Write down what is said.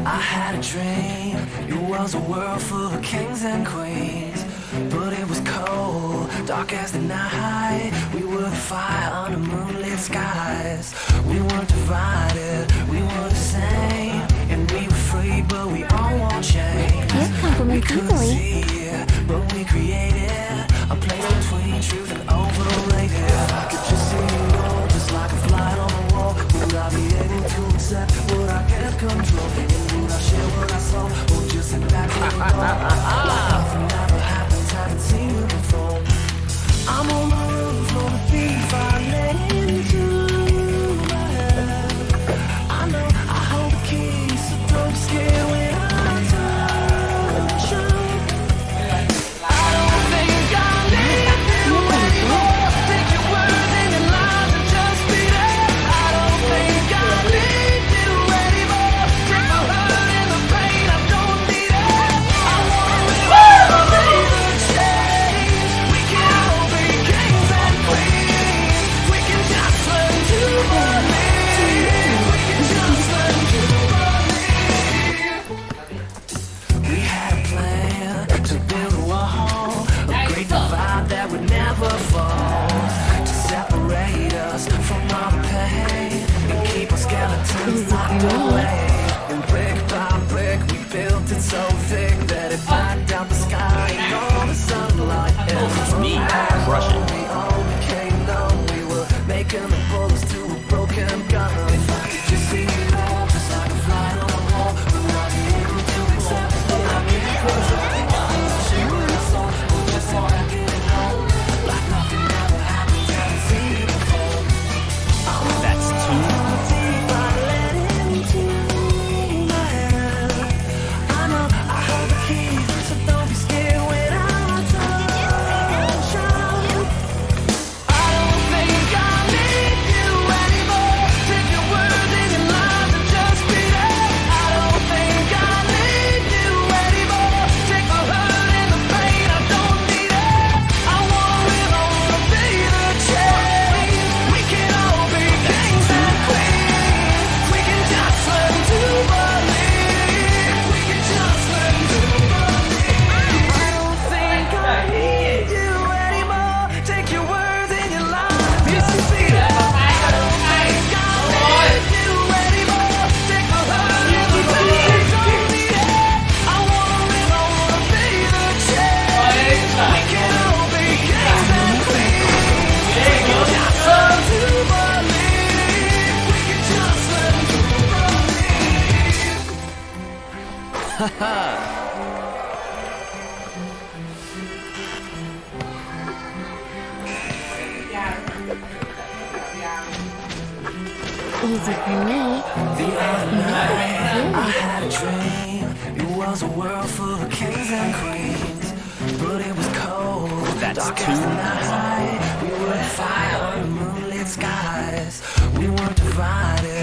I had a dream, it was a world full of kings and queens. But it was cold, dark as the night. We were the fire under moonlit skies. We weren't divided, we were the same. And we were free, but we all wore chains. We couldn't see it, but we created a place between truth and overrated. I could just see you roll, just like a fly on the wall. Would I be able to accept what I can't control? And would I share what I saw, or just sit back and go? Like nothing ever happened, haven't seen you before. I'm on the roof, on the thief, I let into my head. I know I hold the keys, so don't be scared when I touch you. I don't think I need you anymore. Take your words and your lies and just be there. I don't think I need you anymore. Take the hurt and the pain, I don't need it. I wanna live the change. We can all be kings and queens. We can just learn to believe. We can just learn to believe. We had a plan to build a wall, a great divide that would never fall, to separate us from our pain and keep our skeletons locked away. And brick by brick we built it so thick that it blacked out the sky and all the sunlight. And from me, that crush it. we all became numb. We were making the bullets to a broken gun. Did you see me roll just like a fly on the wall? Would I be able to accept what I can't control? Share what I saw, or just sit back and know. Like nothing ever happened, haven't seen you before. That's two. Deep, I let into my head. I know I hold the keys, so don't be scared when I touch you. I don't think I need you anymore. Take your words and your lies and just be there. I don't think I need you anymore. Take the hurt and the pain, I don't need it. I wanna live, I wanna be the change. We can all be kings and queens. We can just learn to believe. We can just learn to believe. I don't think I need you anymore. Take your words and your lies. This is it. I don't think I need you anymore. Take the hurt and the pain, don't need it. I wanna live, I wanna be the change. We can all be kings and queens. We can just learn to believe. We can just learn to believe. Easy for me. The other night, I had a dream. It was a world full of kings and queens. But it was cold, That's dark two. as the night. We were fire under moonlit skies. We weren't divided,